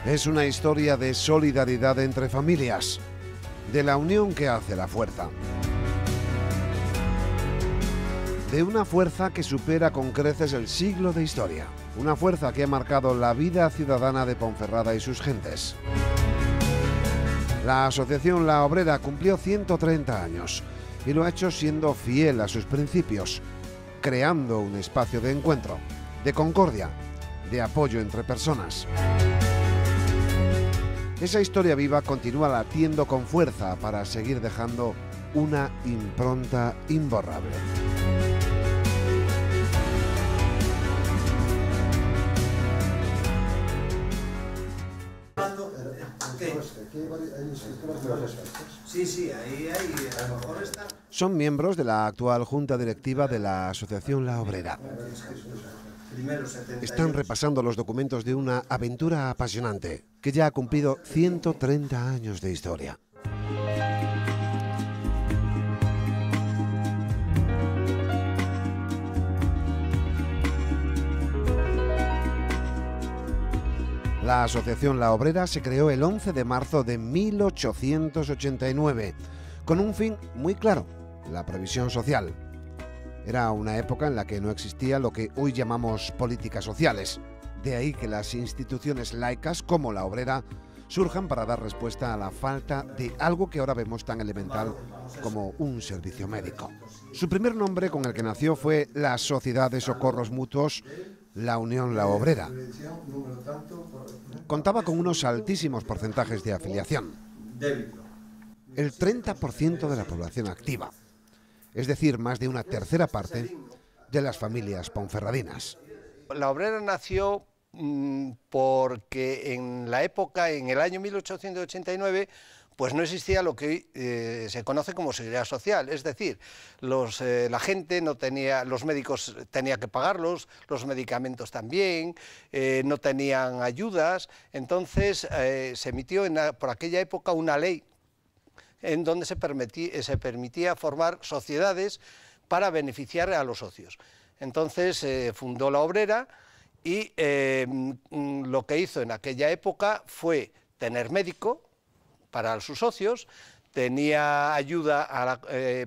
Es una historia de solidaridad entre familias, de la unión que hace la fuerza. De una fuerza que supera con creces el siglo de historia. Una fuerza que ha marcado la vida ciudadana de Ponferrada y sus gentes. La asociación La Obrera cumplió 130 años y lo ha hecho siendo fiel a sus principios, creando un espacio de encuentro, de concordia, de apoyo entre personas. Esa historia viva continúa latiendo con fuerza para seguir dejando una impronta imborrable. Sí, ahí a lo mejor está. Son miembros de la actual junta directiva de la asociación La Obrera. Están repasando los documentos de una aventura apasionante que ya ha cumplido 130 años de historia. La asociación La Obrera se creó el 11 de marzo de 1889, con un fin muy claro: la previsión social. Era una época en la que no existía lo que hoy llamamos políticas sociales. De ahí que las instituciones laicas, como La Obrera, surjan para dar respuesta a la falta de algo que ahora vemos tan elemental como un servicio médico. Su primer nombre con el que nació fue la Sociedad de Socorros Mutuos, la Unión La Obrera. Contaba con unos altísimos porcentajes de afiliación. El 30% de la población activa. Es decir, más de una tercera parte de las familias ponferradinas. La Obrera nació porque en la época, en el año 1889, pues no existía lo que hoy se conoce como seguridad social, es decir, la gente no tenía, los médicos tenía que pagarlos, los medicamentos también, no tenían ayudas. Entonces se emitió por aquella época una ley en donde se permitía formar sociedades para beneficiar a los socios. Entonces fundó La Obrera y lo que hizo en aquella época fue tener médico para sus socios, tenía ayuda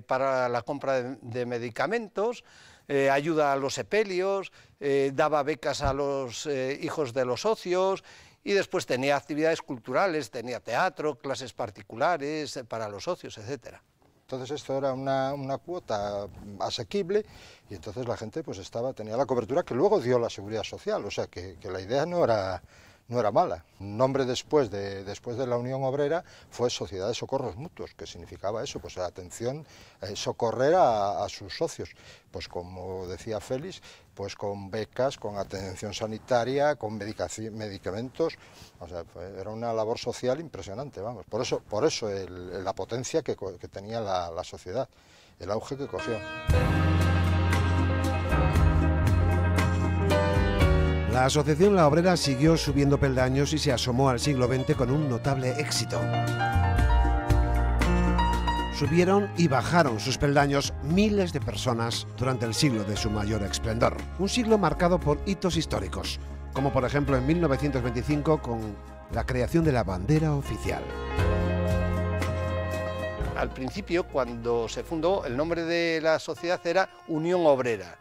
para la compra de medicamentos, ayuda a los sepelios, daba becas a los hijos de los socios, y después tenía actividades culturales, tenía teatro, clases particulares para los socios, etc. Entonces esto era una cuota asequible y entonces la gente pues tenía la cobertura que luego dio la seguridad social, o sea que la idea no era mala. Un nombre después de la Unión Obrera fue Sociedad de Socorros Mutuos, que significaba eso, pues atención, socorrer a sus socios, pues como decía Félix, pues con becas, con atención sanitaria, con medicamentos, o sea, era una labor social impresionante, vamos. Por eso la potencia que tenía la sociedad, el auge que cogió. La asociación La Obrera siguió subiendo peldaños y se asomó al siglo XX con un notable éxito. Subieron y bajaron sus peldaños miles de personas durante el siglo de su mayor esplendor. Un siglo marcado por hitos históricos, como por ejemplo en 1925 con la creación de la bandera oficial. Al principio, cuando se fundó, el nombre de la sociedad era Unión Obrera.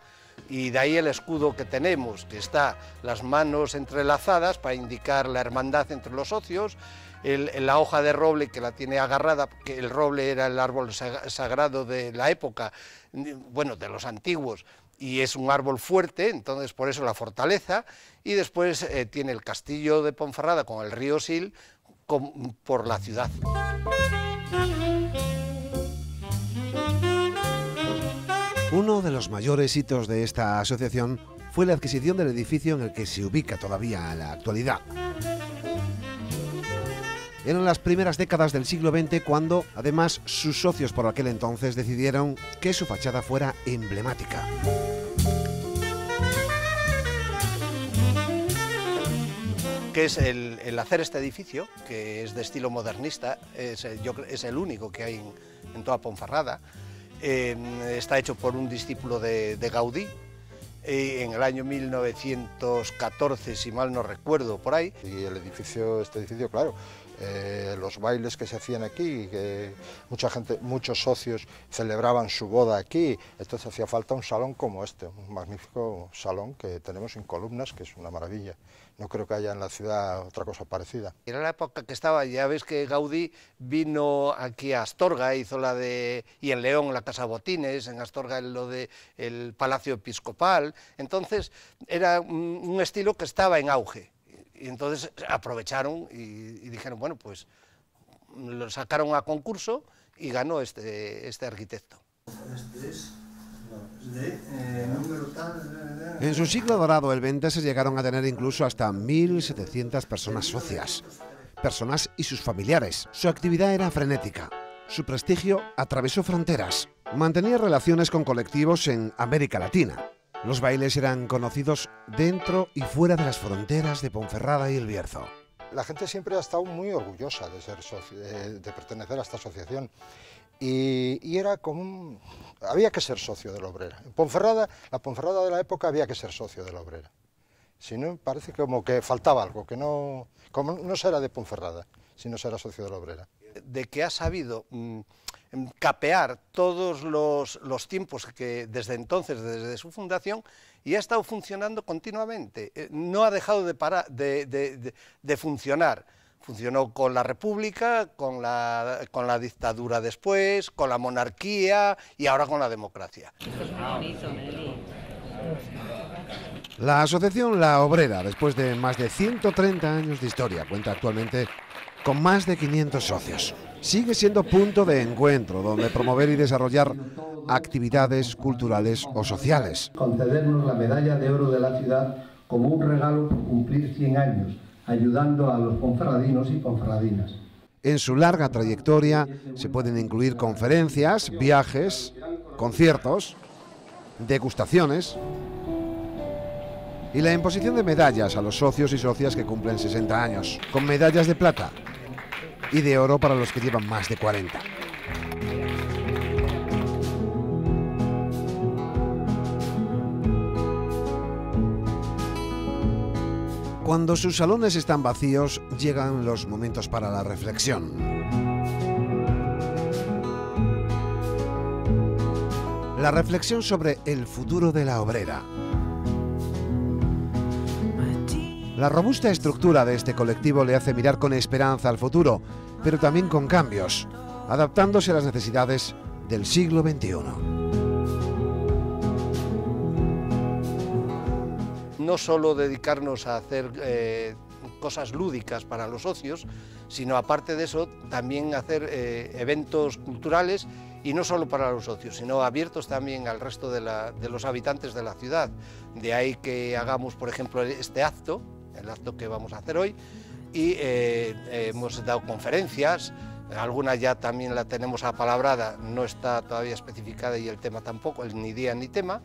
Y de ahí el escudo que tenemos, que está las manos entrelazadas para indicar la hermandad entre los socios, la hoja de roble que la tiene agarrada, que el roble era el árbol sagrado de la época, bueno, de los antiguos, y es un árbol fuerte, entonces por eso la fortaleza, y después tiene el castillo de Ponferrada con el río Sil por la ciudad. Uno de los mayores hitos de esta asociación fue la adquisición del edificio en el que se ubica todavía en la actualidad. Eran las primeras décadas del siglo XX cuando, además, sus socios por aquel entonces decidieron que su fachada fuera emblemática. Que es el hacer este edificio, que es de estilo modernista, es el único que hay en toda Ponferrada. Está hecho por un discípulo de Gaudí en el año 1914, si mal no recuerdo, por ahí. Y el edificio, este edificio, claro, los bailes que se hacían aquí, que mucha gente, muchos socios celebraban su boda aquí, entonces hacía falta un salón como este, un magnífico salón que tenemos en columnas, que es una maravilla. No creo que haya en la ciudad otra cosa parecida. Era la época que estaba, ya ves que Gaudí vino aquí a Astorga, hizo y en León la Casa Botines, en Astorga el Palacio Episcopal, entonces era un estilo que estaba en auge. Y entonces aprovecharon y dijeron, bueno, pues lo sacaron a concurso y ganó este arquitecto. Este es de número tal... En su siglo dorado, el XX, se llegaron a tener incluso hasta 1.700 personas socias, personas y sus familiares. Su actividad era frenética. Su prestigio atravesó fronteras. Mantenía relaciones con colectivos en América Latina. Los bailes eran conocidos dentro y fuera de las fronteras de Ponferrada y El Bierzo. La gente siempre ha estado muy orgullosa de ser de pertenecer a esta asociación y era como había que ser socio de la Obrera. En Ponferrada, la Ponferrada de la época, había que ser socio de la Obrera. Si no, parece como que faltaba algo, que no, como no se era de Ponferrada, si no se era socio de la Obrera. De que ha sabido capear todos los tiempos que desde entonces, desde su fundación, y ha estado funcionando continuamente. No ha dejado de parar, de funcionar. Funcionó con la República, con la dictadura después, con la monarquía y ahora con la democracia. La asociación La Obrera, después de más de 130 años de historia, cuenta actualmente con más de 500 socios. Sigue siendo punto de encuentro donde promover y desarrollar actividades culturales o sociales. Concedernos la medalla de oro de la ciudad como un regalo por cumplir 100 años, ayudando a los ponferradinos y ponferradinas. En su larga trayectoria se pueden incluir conferencias, viajes, conciertos, degustaciones y la imposición de medallas a los socios y socias que cumplen 60 años, con medallas de plata y de oro para los que llevan más de 40. Cuando sus salones están vacíos, llegan los momentos para la reflexión. La reflexión sobre el futuro de la Obrera. La robusta estructura de este colectivo le hace mirar con esperanza al futuro, pero también con cambios, adaptándose a las necesidades del siglo XXI. No solo dedicarnos a hacer cosas lúdicas para los socios, sino aparte de eso también hacer eventos culturales, y no solo para los socios, sino abiertos también al resto de los habitantes de la ciudad. De ahí que hagamos, por ejemplo, este acto, el acto que vamos a hacer hoy, y hemos dado conferencias, alguna ya también la tenemos apalabrada, no está todavía especificada y el tema tampoco, ni día ni tema.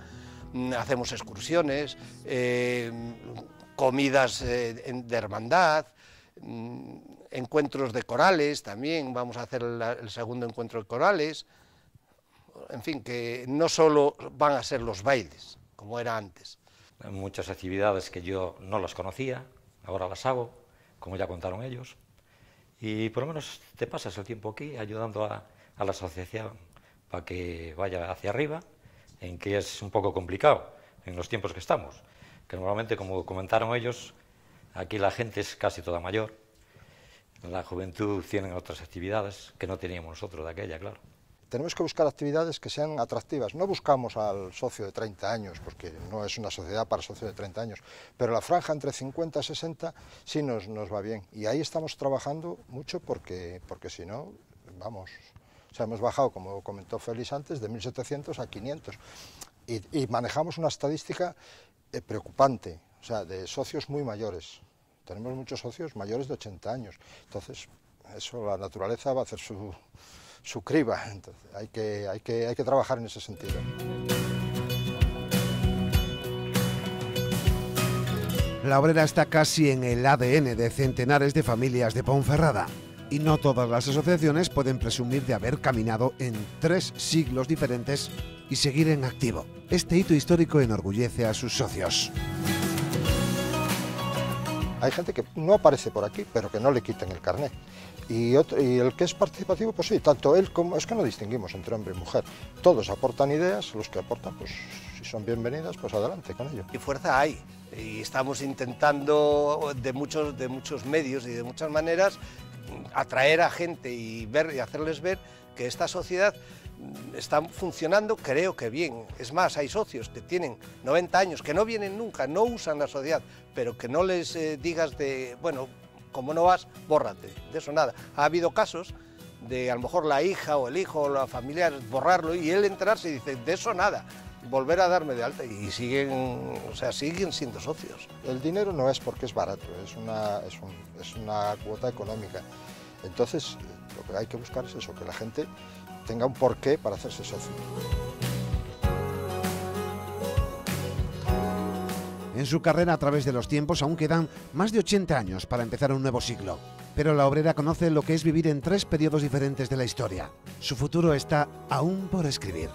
Hacemos excursiones, comidas de hermandad, encuentros de corales también, vamos a hacer el segundo encuentro de corales, en fin, que no solo van a ser los bailes, como era antes. Muchas actividades que yo no las conocía, ahora las hago, como ya contaron ellos, y por lo menos te pasas el tiempo aquí ayudando a la asociación para que vaya hacia arriba, en que es un poco complicado en los tiempos que estamos, que normalmente, como comentaron ellos, aquí la gente es casi toda mayor, la juventud tienen otras actividades que no teníamos nosotros de aquella, claro. Tenemos que buscar actividades que sean atractivas. No buscamos al socio de 30 años, porque no es una sociedad para socios de 30 años, pero la franja entre 50 y 60 sí nos va bien. Y ahí estamos trabajando mucho porque si no, vamos... O sea, hemos bajado, como comentó Félix antes, de 1.700 a 500 y manejamos una estadística preocupante, o sea, de socios muy mayores. Tenemos muchos socios mayores de 80 años, entonces eso la naturaleza va a hacer su criba, entonces hay que trabajar en ese sentido. La Obrera está casi en el ADN de centenares de familias de Ponferrada. Y no todas las asociaciones pueden presumir de haber caminado en 3 siglos diferentes y seguir en activo. Este hito histórico enorgullece a sus socios. Hay gente que no aparece por aquí, pero que no le quiten el carnet. Y el que es participativo, pues sí, tanto él como... Es que no distinguimos entre hombre y mujer. Todos aportan ideas, los que aportan, pues si son bienvenidas, pues adelante con ello. Y fuerza hay, y estamos intentando de muchos medios y de muchas maneras atraer a gente y hacerles ver que esta sociedad está funcionando, creo que bien. Es más, hay socios que tienen 90 años, que no vienen nunca, no usan la sociedad, pero que no les digas de, bueno, como no vas, bórrate, de eso nada. Ha habido casos de a lo mejor la hija o el hijo o la familiar borrarlo y él enterarse y dice, de eso nada, volver a darme de alta, y siguen, o sea, siguen siendo socios. El dinero no es porque es barato, es una cuota económica. Entonces, lo que hay que buscar es eso, que la gente tenga un porqué para hacerse socio. En su carrera a través de los tiempos aún quedan más de 80 años para empezar un nuevo siglo. Pero la obrera conoce lo que es vivir en 3 periodos diferentes de la historia. Su futuro está aún por escribir.